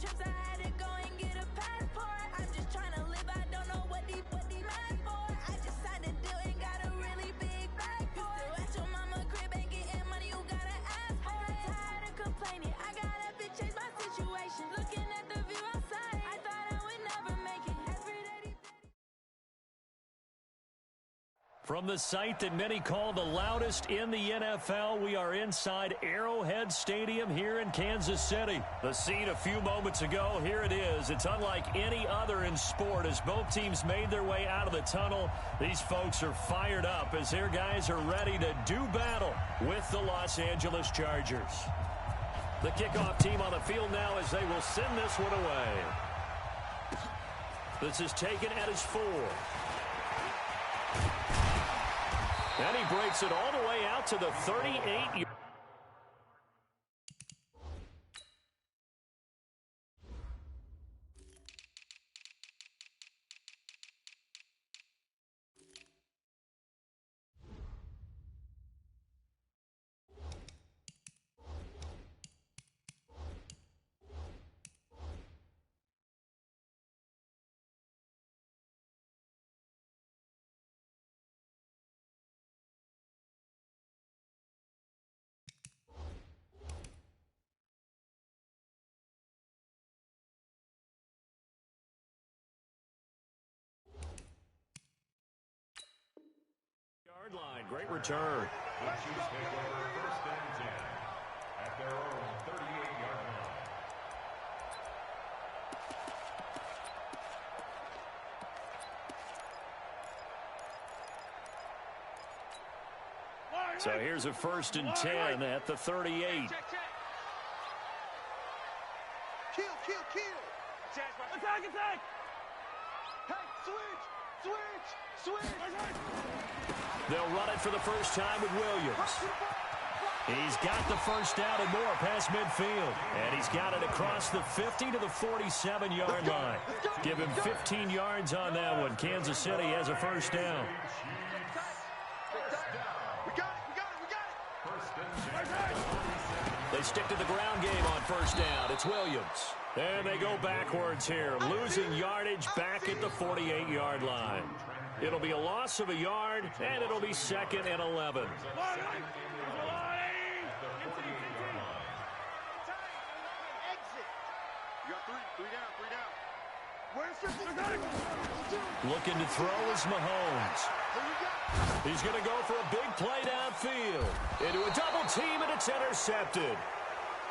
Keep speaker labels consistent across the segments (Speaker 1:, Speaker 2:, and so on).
Speaker 1: trips, I had to go and get a passport. I'm just trying to live, I don't know what these mad for. I just signed a deal and got a really big bag for it. Still at your mama crib, ain't getting money, you gotta ask for it. I'm tired of complaining, I gotta change my situation. Looking at the view outside, I thought I would never make it. Every day.
Speaker 2: From the site that many call the loudest in the NFL, we are inside Arrowhead Stadium here in Kansas City. The scene a few moments ago, here it is. It's unlike any other in sport as both teams made their way out of the tunnel. These folks are fired up as their guys are ready to do battle with the Los Angeles Chargers. The kickoff team on the field now as they will send this one away. This is taken at his 4. And he breaks it all the way out to the 38. Line. Great return.
Speaker 3: Chiefs take over 1st and 10 at their own 38-yard
Speaker 2: line. So here's a 1st and 10 at the 38.
Speaker 4: Kill. Attack. Hey, switch.
Speaker 2: They'll run it for the first time with Williams. He's got the first down and more past midfield. And he's got it across the 50 to the 47-yard line. Give him 15 yards on that one. Kansas City has a first down.
Speaker 4: We got it.
Speaker 2: They stick to the ground game on first down. It's Williams. And they go backwards here, losing yardage back at the 48-yard line. It'll be a loss of a yard, and it'll be 2nd and 11. Looking to throw is Mahomes. He's going to go for a big play downfield. Into a double team, and it's intercepted.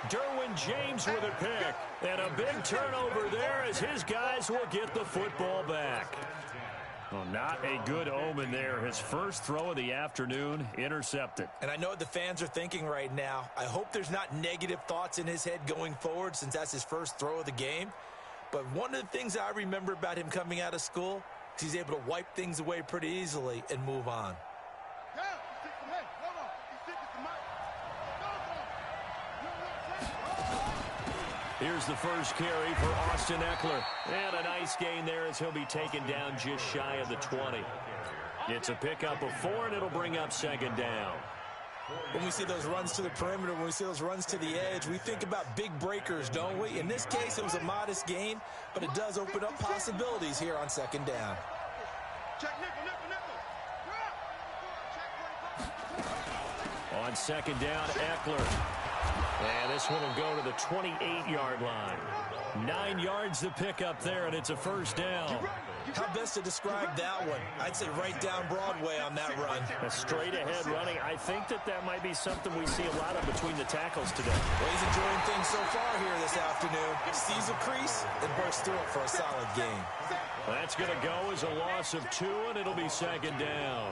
Speaker 2: Derwin James with a pick. And a big turnover there as his guys will get the football back. Well, not a good omen there. His first throw of the afternoon intercepted.
Speaker 5: And I know what the fans are thinking right now. I hope there's not negative thoughts in his head going forward since that's his first throw of the game. But one of the things I remember about him coming out of school is he's able to wipe things away pretty easily and move on.
Speaker 2: Here's the first carry for Austin Eckler. And a nice gain there as he'll be taken down just shy of the 20. It's a pickup of 4, and it'll bring up 2nd down.
Speaker 5: When we see those runs to the perimeter, when we see those runs to the edge, we think about big breakers, don't we? In this case, it was a modest gain, but it does open up possibilities here on 2nd down.
Speaker 2: On 2nd down, Eckler. And this one will go to the 28-yard line. 9 yards to pick up there, and it's a first down.
Speaker 5: How best to describe that one? I'd say right down Broadway on that run.
Speaker 2: A straight-ahead running. I think that might be something we see a lot of between the tackles today.
Speaker 5: Well, he's enjoying things so far here this afternoon. Sees a crease and bursts through it for a solid gain.
Speaker 2: That's going to go as a loss of 2, and it'll be 2nd down.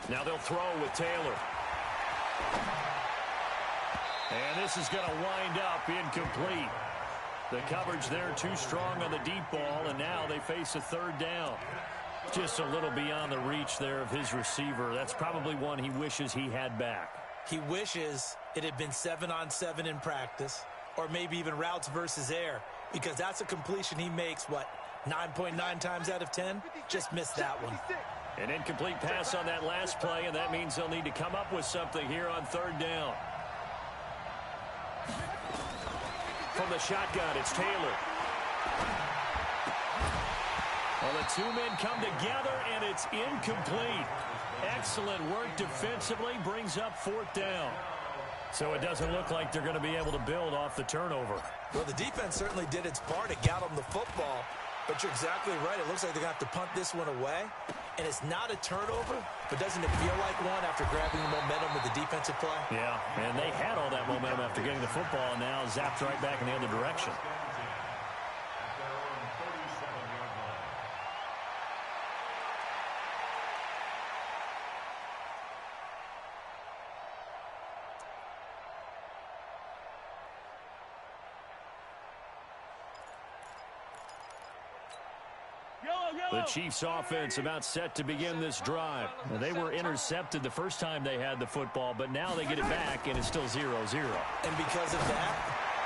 Speaker 2: Now they'll throw with Taylor. And this is going to wind up incomplete. The coverage there too strong on the deep ball, and now they face a third down. Just a little beyond the reach there of his receiver. That's probably one he wishes he had back.
Speaker 5: He wishes it had been 7-on-7 in practice, or maybe even routes versus air, because that's a completion he makes, what, 9.9 times out of 10? Just missed that one.
Speaker 2: An incomplete pass on that last play, and that means they'll need to come up with something here on third down. From the shotgun, it's Taylor. Well, the two men come together, and it's incomplete. Excellent work defensively, brings up fourth down. So it doesn't look like they're going to be able to build off the turnover.
Speaker 5: Well, the defense certainly did its part to get them the football, but you're exactly right. It looks like they're going to have to punt this one away, and it's not a turnover, but doesn't it feel like one after grabbing the momentum with the defensive play?
Speaker 2: Yeah, and they had all that momentum after getting the football, and now zapped right back in the other direction. The Chiefs offense about set to begin this drive. Now, they were intercepted the first time they had the football, but now they get it back, and it's still 0-0.
Speaker 5: And because of that,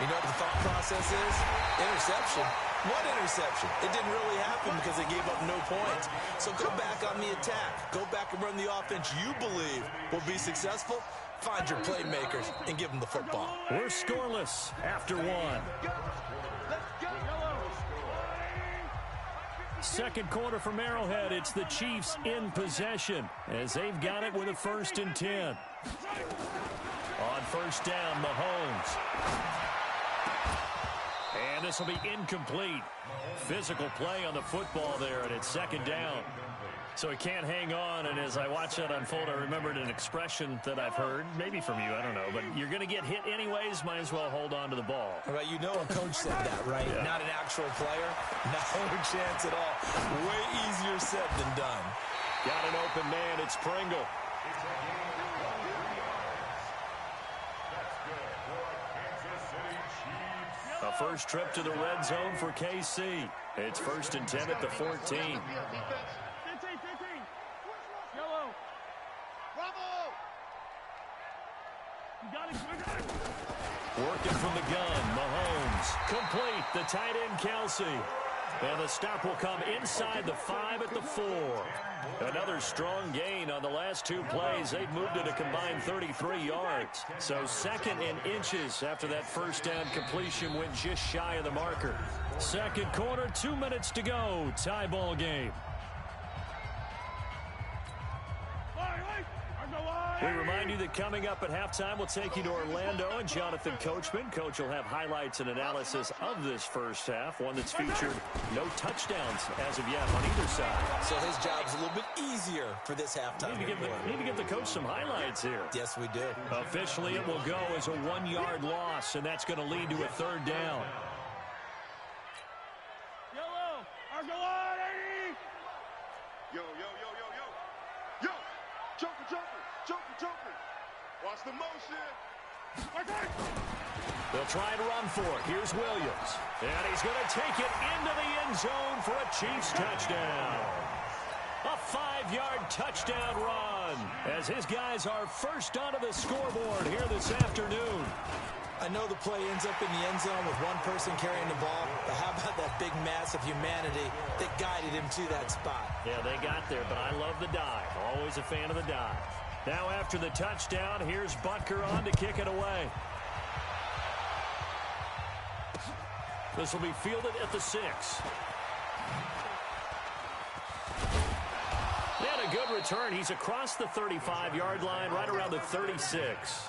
Speaker 5: you know what the thought process is? Interception. What interception? It didn't really happen because they gave up no points. So go back on the attack. Go back and run the offense you believe will be successful. Find your playmakers and give them the football.
Speaker 2: We're scoreless after one. Second quarter from Arrowhead. It's the Chiefs in possession as they've got it with a 1st and 10. On first down, Mahomes. And this will be incomplete. Physical play on the football there, and it's second down. So he can't hang on, and as I watch that unfold, I remembered an expression that I've heard, maybe from you, I don't know, but you're going to get hit anyways, might as well hold on to the ball.
Speaker 5: Right, you know a coach said that, right?
Speaker 2: Yeah.
Speaker 5: Not an actual player. No chance at all. Way easier said than done.
Speaker 2: Got an open man, it's Pringle. A first trip to the red zone for KC. It's 1st and 10 at the 14. Working from the gun, Mahomes. Complete, the tight end, Kelsey. And the stop will come inside the 5 at the 4. Another strong gain on the last two plays. They've moved it a combined 33 yards. So 2nd and inches after that first down completion went just shy of the marker. Second quarter, 2 minutes to go. Tie ball game. We remind you that coming up at halftime, we'll take you to Orlando and Jonathan Coachman. Coach will have highlights and analysis of this first half, one that's featured no touchdowns as of yet on either side.
Speaker 5: So his job's a little bit easier for this halftime.
Speaker 2: Need to give the coach some highlights here.
Speaker 5: Yes, we do.
Speaker 2: Officially, it will go as a 1-yard loss, and that's going to lead to a third down.
Speaker 4: Yo, yo, yo, yo, yo. Yo, Joker. Watch the motion.
Speaker 2: They'll try and run for it. Here's Williams. And he's going to take it into the end zone for a Chiefs touchdown. A 5-yard touchdown run as his guys are first onto the scoreboard here this afternoon.
Speaker 5: I know the play ends up in the end zone with one person carrying the ball, but how about that big mass of humanity that guided him to that spot?
Speaker 2: Yeah, they got there, but I love the dive. Always a fan of the dive. Now after the touchdown, here's Butker on to kick it away. This will be fielded at the 6. And a good return. He's across the 35-yard line, right around the 36.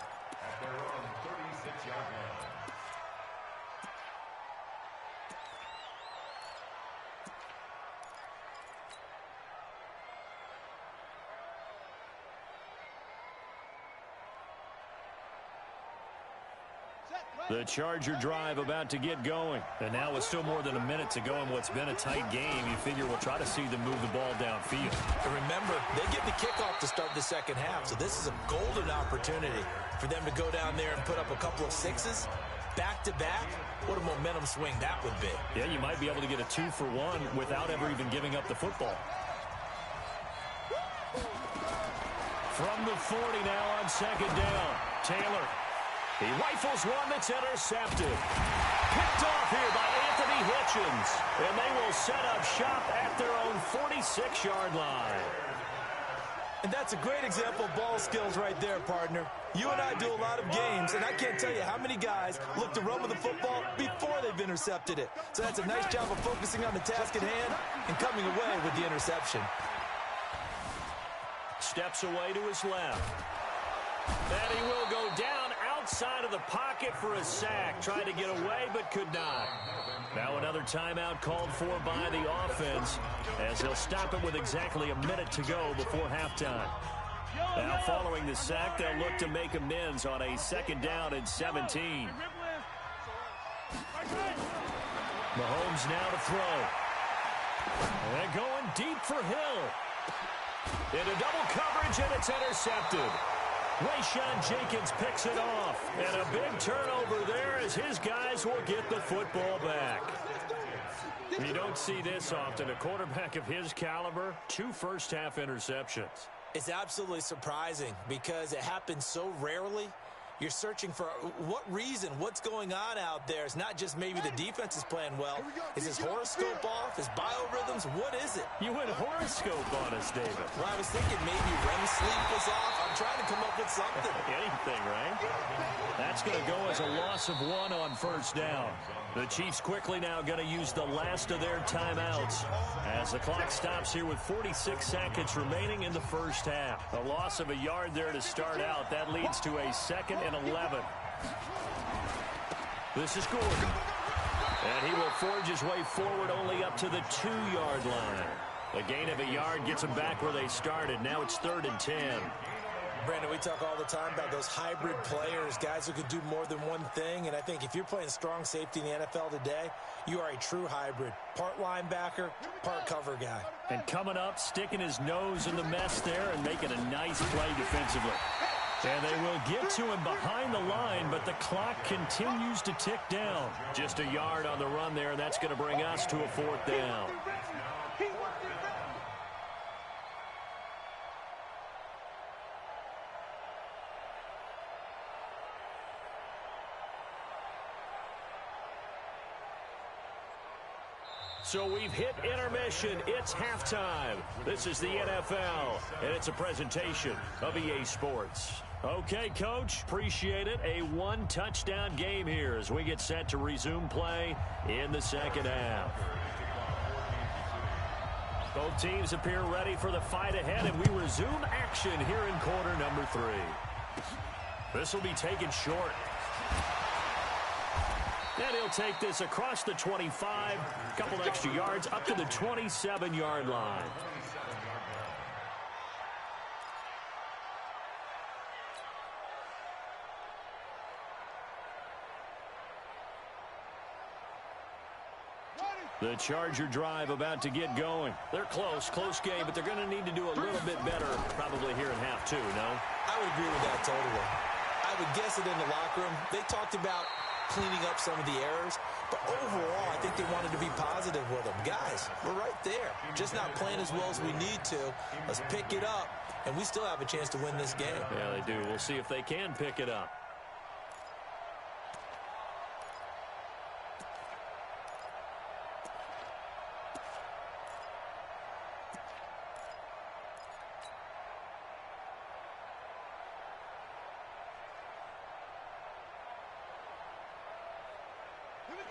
Speaker 2: The Charger drive about to get going. And now with still more than a minute to go in what's been a tight game, you figure we'll try to see them move the ball downfield.
Speaker 5: And remember, they get the kickoff to start the second half, so this is a golden opportunity for them to go down there and put up a couple of 6s back-to-back, what a momentum swing that would be.
Speaker 2: Yeah, you might be able to get a 2-for-1 without ever even giving up the football. From the 40 now on second down. Taylor. He rifles one that's intercepted. Picked off here by Anthony Hitchens. And they will set up shop at their own 46-yard line.
Speaker 5: And that's a great example of ball skills right there, partner. You and I do a lot of games, and I can't tell you how many guys look to run with the football before they've intercepted it. So that's a nice job of focusing on the task at hand and coming away with the interception.
Speaker 2: Steps away to his left. And he will go down outside of the pocket for a sack. Tried to get away, but could not. Now another timeout called for by the offense as they'll stop it with exactly a minute to go before halftime. Now following the sack, they'll look to make amends on a second down and 17. Mahomes now to throw. And going deep for Hill. Into double coverage, and it's intercepted. Rayshawn Jenkins picks it off. And a big turnover there as his guys will get the football back. You don't see this often. A quarterback of his caliber, 2 first-half interceptions.
Speaker 5: It's absolutely surprising because it happens so rarely. You're searching for what reason, what's going on out there. It's not just maybe the defense is playing well. Is his horoscope off? His biorhythms? What is it?
Speaker 2: You went horoscope on us, David.
Speaker 5: Well, I was thinking maybe REM sleep was off. I'm trying to come up with something.
Speaker 2: Anything, right? That's going to go as a loss of 1 on first down. The Chiefs quickly now going to use the last of their timeouts as the clock stops here with 46 seconds remaining in the first half. A loss of a yard there to start out. That leads to a 2nd and 11. This is Gordon. And he will forge his way forward only up to the 2-yard line. The gain of a yard gets them back where they started. Now it's 3rd and 10.
Speaker 5: Brandon, we talk all the time about those hybrid players, guys who can do more than one thing. And I think if you're playing strong safety in the NFL today, you are a true hybrid. Part linebacker, part cover guy.
Speaker 2: And coming up, sticking his nose in the mess there and making a nice play defensively. And they will get to him behind the line, but the clock continues to tick down. Just a yard on the run there, and that's going to bring us to a 4th down. So we've hit intermission. It's halftime. This is the NFL, and it's a presentation of EA Sports. Okay, Coach, appreciate it. A 1-touchdown game here as we get set to resume play in the second half. Both teams appear ready for the fight ahead, and we resume action here in quarter number 3. This will be taken short. And he'll take this across the 25, a couple extra yards, up to the 27-yard line. The Charger drive about to get going. They're close game, but they're going to need to do a little bit better probably here in half 2, no?
Speaker 5: I would agree with that totally. I would guess it in the locker room. They talked about cleaning up some of the errors, but overall, I think they wanted to be positive with them. Guys, we're right there. Just not playing as well as we need to. Let's pick it up, and we still have a chance to win this game.
Speaker 2: Yeah, they do. We'll see if they can pick it up.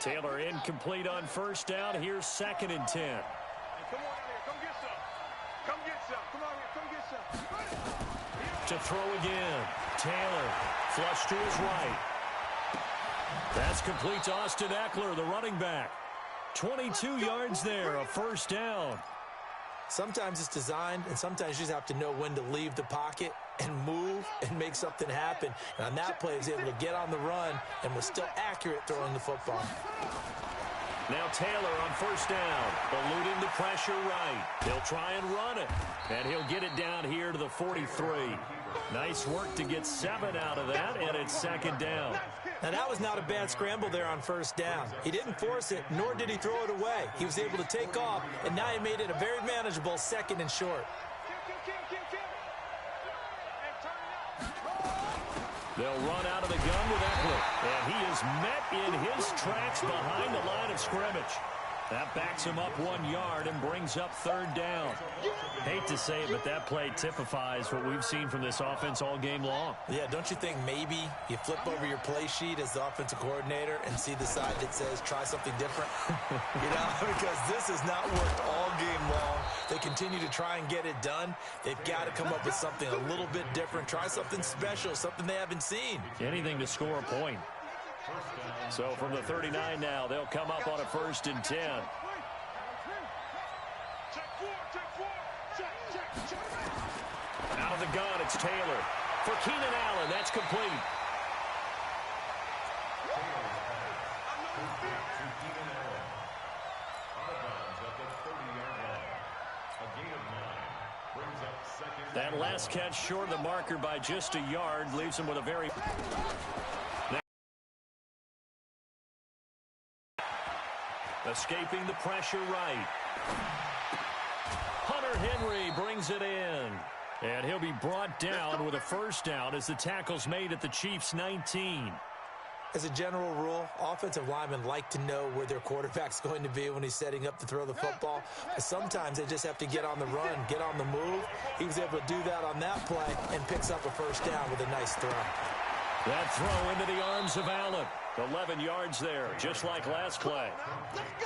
Speaker 2: Taylor incomplete on first down. Here's 2nd and 10.
Speaker 4: Come on out here. Come get some. Come get some. Come on here. Come get some.
Speaker 2: To throw again. Taylor flush to his right. That's complete to Austin Eckler, the running back. 22 yards there, a first down.
Speaker 5: Sometimes it's designed, and sometimes you just have to know when to leave the pocket and move and make something happen. And on that play, he was able to get on the run and was still accurate throwing the football.
Speaker 2: Now Taylor on first down, eluding the pressure right. He'll try and run it, and he'll get it down here to the 43. Nice work to get 7 out of that, and it's second down.
Speaker 5: Now, that was not a bad scramble there on first down. He didn't force it, nor did he throw it away. He was able to take off, and now he made it a very manageable 2nd and short.
Speaker 2: They'll run out of the gun with Eckler, and he is met in his tracks behind the line of scrimmage. That backs him up 1 yard and brings up 3rd down. Hate to say it, but that play typifies what we've seen from this offense all game long.
Speaker 5: Yeah, don't you think maybe you flip over your play sheet as the offensive coordinator and see the side that says try something different? Because this has not worked all game long. They continue to try and get it done. They've got to come up with something a little bit different. Try something special, something they haven't seen.
Speaker 2: Anything to score a point. So from the 39 now, they'll come up on a 1st and 10. Out of the gun, it's Taylor. For Keenan Allen, that's complete. That last catch short of the marker by just a yard leaves him with a very... Escaping the pressure right. Hunter Henry brings it in. And he'll be brought down with a 1st down as the tackle's made at the Chiefs' 19.
Speaker 5: As a general rule, offensive linemen like to know where their quarterback's going to be when he's setting up to throw the football. But sometimes they just have to get on the run, get on the move. He was able to do that on that play and picks up a 1st down with a nice throw.
Speaker 2: That throw into the arms of Allen. 11 yards there, just like last play.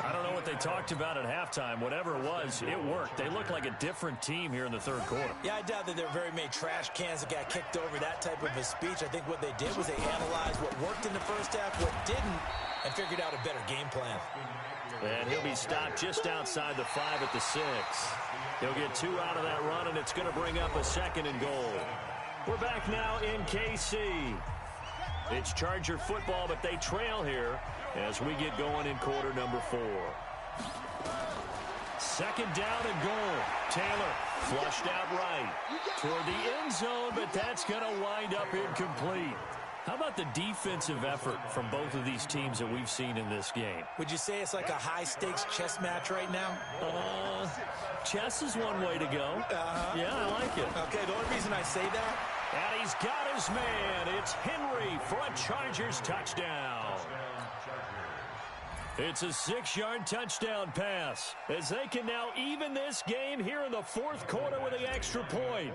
Speaker 2: I don't know what they talked about at halftime. Whatever it was, it worked. They look like a different team here in the 3rd quarter.
Speaker 5: Yeah, I doubt that there were very many trash cans that got kicked over, that type of a speech. I think what they did was they analyzed what worked in the first half, what didn't, and figured out a better game plan.
Speaker 2: And he'll be stopped just outside the 5 at the 6. He'll get 2 out of that run, and it's going to bring up a 2nd and goal. We're back now in KC. It's Charger football, but they trail here as we get going in quarter number 4. 2nd down and goal. Taylor flushed out right toward the end zone, but that's going to wind up incomplete. How about the defensive effort from both of these teams that we've seen in this game?
Speaker 5: Would you say it's like a high-stakes chess match right now?
Speaker 2: Chess is one way to go. Yeah, I like it.
Speaker 5: Okay, the only reason I say that...
Speaker 2: And he's got his man. It's Henry for a Chargers touchdown. It's a 6-yard touchdown pass as they can now even this game here in the 4th quarter with the extra point.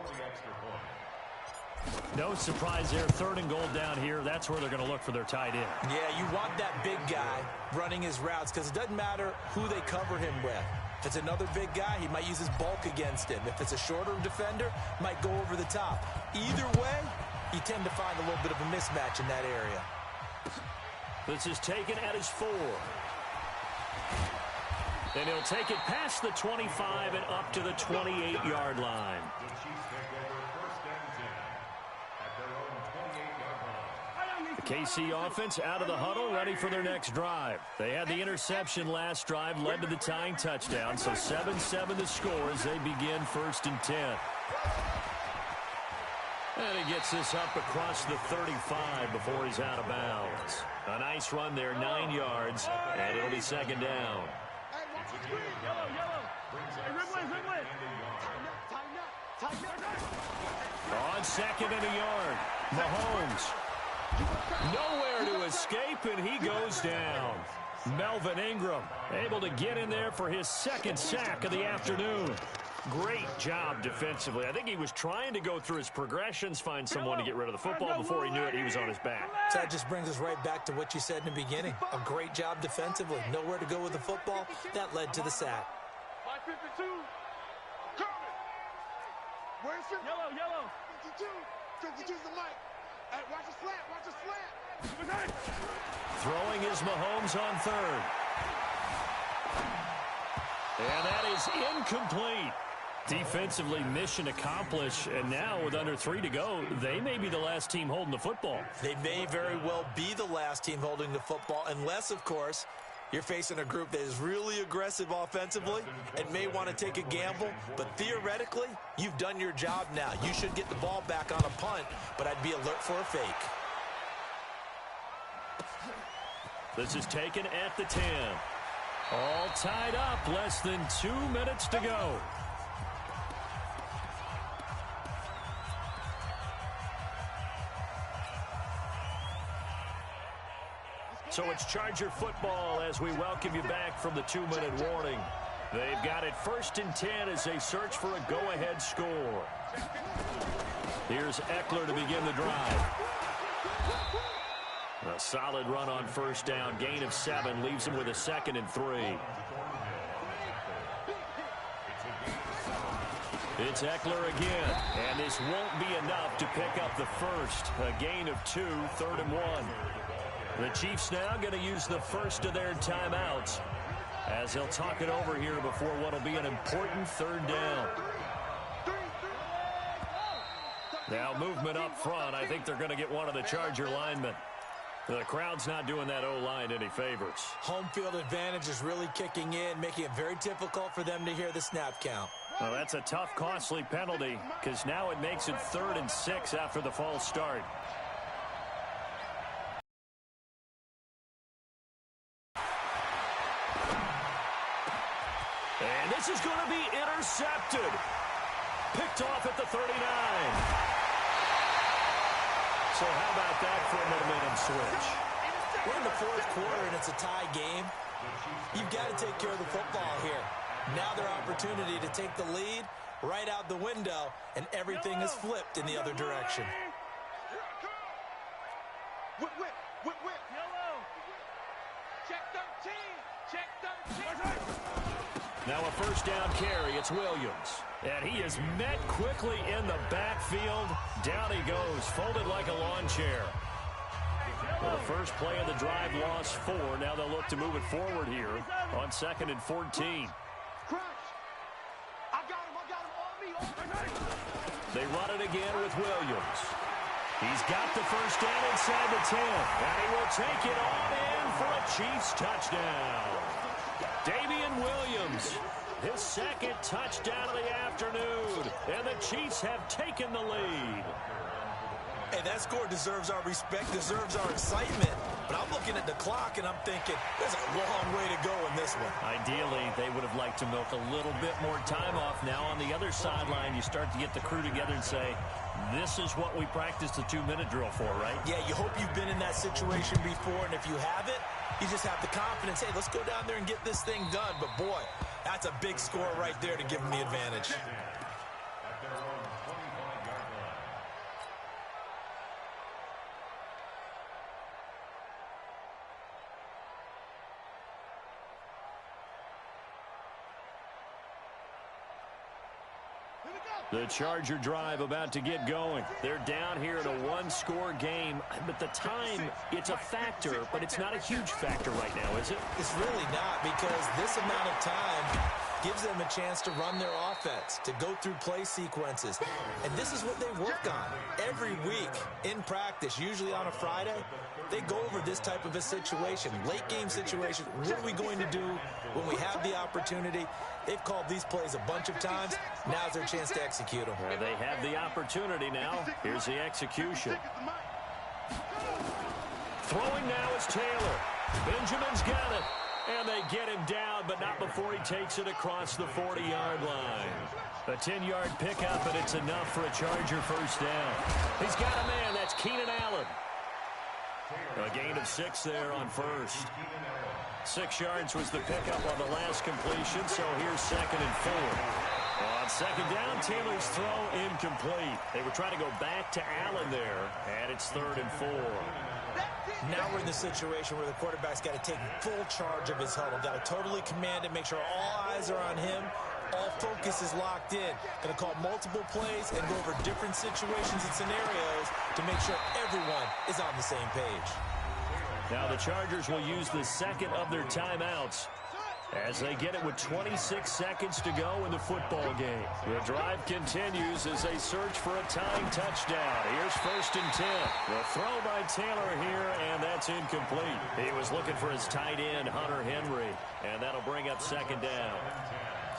Speaker 2: No surprise there. 3rd and goal down here. That's where they're going to look for their tight end.
Speaker 5: Yeah, you want that big guy running his routes because it doesn't matter who they cover him with. If it's another big guy, he might use his bulk against him. If it's a shorter defender, might go over the top. Either way, you tend to find a little bit of a mismatch in that area.
Speaker 2: This is taken at his 4. And he'll take it past the 25 and up to the 28-yard line. The KC offense out of the huddle, ready for their next drive. They had the interception last drive, led to the tying touchdown, so 7-7 the score as they begin 1st and 10. And he gets this up across the 35 before he's out of bounds. A nice run there, 9 yards, and it'll be 2nd down. On 2nd and a yard, Mahomes. Nowhere to escape, and he goes down. Melvin Ingram able to get in there for his 2nd sack of the afternoon. Great job defensively. I think he was trying to go through his progressions, find someone to get rid of the football. Before he knew it, he was on his back.
Speaker 5: So that just brings us right back to what you said in the beginning. A great job defensively. Nowhere to go with the football. That led to the sack.
Speaker 4: 552. Coming. Where's it? Yellow. 52. 52's the mic. Hey, watch the slant. Watch the slant.
Speaker 2: Throwing is Mahomes on 3rd. And that is incomplete. Defensively, mission accomplished, and now with under 3 to go, they may be the last team holding the football.
Speaker 5: They may very well be the last team holding the football, unless, of course, You're facing a group that is really aggressive offensively and may want to take a gamble, but theoretically, you've done your job now. You should get the ball back on a punt, but I'd be alert for a fake.
Speaker 2: This is taken at the 10. All tied up, less than 2 minutes to go. So it's Charger football as we welcome you back from the 2-minute warning. They've got it 1st and 10 as they search for a go-ahead score. Here's Eckler to begin the drive. A solid run on 1st down. Gain of 7 leaves him with a 2nd and 3. It's Eckler again, and this won't be enough to pick up the first. A gain of 2, 3rd and 1. The Chiefs now going to use the first of their timeouts as they'll talk it over here before what will be an important 3rd down. Now movement up front. I think they're going to get one of the Charger linemen. The crowd's not doing that O-line any favors.
Speaker 5: Home field advantage is really kicking in, making it very difficult for them to hear the snap count.
Speaker 2: Well, that's a tough, costly penalty because now it makes it 3rd and 6 after the false start. And this is going to be intercepted. Picked off at the 39. So how about that for a momentum switch?
Speaker 5: We're in the 4th quarter and it's a tie game. You've got to take care of the football here. Now their opportunity to take the lead right out the window, and everything is flipped in the other direction.
Speaker 4: Whip. Yellow. Check 13. Check 13.
Speaker 2: Now a 1st down carry. It's Williams. And he is met quickly in the backfield. Down he goes, folded like a lawn chair. Well, the first play of the drive lost 4. Now they'll look to move it forward here on 2nd and 14.
Speaker 4: I got him on me.
Speaker 2: They run it again with Williams. He's got the 1st down inside the 10. And he will take it on in for a Chiefs touchdown. Damian Williams, his 2nd touchdown of the afternoon. And the Chiefs have taken the lead.
Speaker 5: Hey, that score deserves our respect, deserves our excitement. But I'm looking at the clock, and I'm thinking, there's a long way to go in this one.
Speaker 2: Ideally, they would have liked to milk a little bit more time off. Now on the other sideline, you start to get the crew together and say, this is what we practiced the 2-minute drill for, right?
Speaker 5: Yeah, you hope you've been in that situation before, and if you haven't, you just have the confidence, hey, let's go down there and get this thing done. But, boy, that's a big score right there to give them the advantage.
Speaker 2: The Charger drive about to get going. They're down here in a 1-score game, but the time, it's a factor, but it's not a huge factor right now, is it?
Speaker 5: It's really not, because this amount of time gives them a chance to run their offense, to go through play sequences. And this is what they work on every week in practice, usually on a Friday. They go over this type of a situation, late game situation. What are we going to do when we have the opportunity? They've called these plays a bunch of times. Now's their chance to execute them.
Speaker 2: Well, they have the opportunity now. Here's the execution. Throwing now is Taylor. Benjamin's got it. And they get him down, but not before he takes it across the 40-yard line. A 10-yard pickup, and it's enough for a Charger 1st down. He's got a man. That's Keenan Allen. A gain of 6 there on 1st. 6 yards was the pickup on the last completion, so here's 2nd and 4. On 2nd down, Taylor's throw incomplete. They were trying to go back to Allen there, and it's 3rd and 4.
Speaker 5: Now we're in the situation where the quarterback's got to take full charge of his huddle. Got to totally command it, make sure all eyes are on him. All focus is locked in. Going to call multiple plays and go over different situations and scenarios to make sure everyone is on the same page.
Speaker 2: Now the Chargers will use the 2nd of their timeouts. as they get it with 26 seconds to go in the football game. The drive continues as they search for a tying touchdown. Here's 1st and 10. The throw by Taylor here, and that's incomplete. He was looking for his tight end, Hunter Henry, and that'll bring up 2nd down.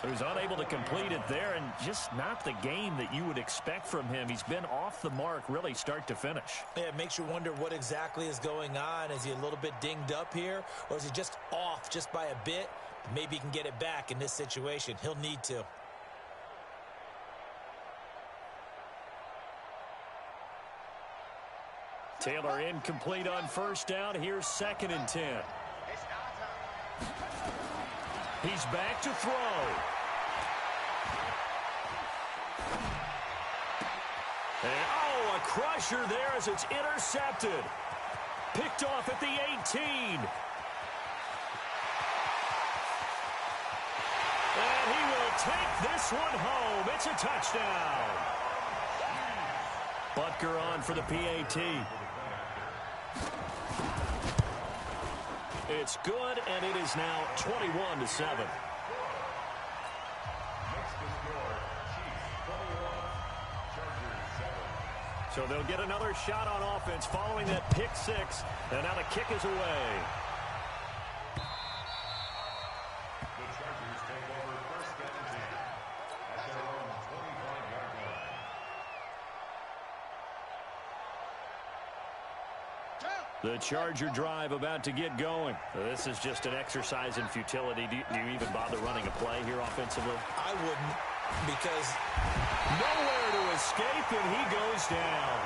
Speaker 2: So he's unable to complete it there, and just not the game that you would expect from him. He's been off the mark really start to finish.
Speaker 5: Yeah, it makes you wonder what exactly is going on. Is he a little bit dinged up here, or is he just off just by a bit? Maybe he can get it back in this situation. He'll need to.
Speaker 2: Taylor incomplete on 1st down. Here's 2nd and 10. He's back to throw. And, oh, a crusher there as it's intercepted. Picked off at the 18. And he will take this one home. It's a touchdown. Butker on for the PAT. It's good, and it is now 21-7. So they'll get another shot on offense following that pick 6, and now the kick is away.
Speaker 3: The Chargers take over 1st and 10 at their own 25-yard line.
Speaker 2: The Charger drive about to get going. This is just an exercise in futility. Do you even bother running a play here offensively?
Speaker 5: I wouldn't, because
Speaker 2: nowhere to escape, and he goes down.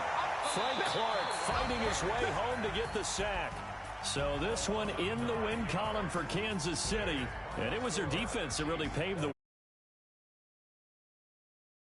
Speaker 2: Frank Clark fighting his way home to get the sack. So this one in the win column for Kansas City, and it was their defense that really paved the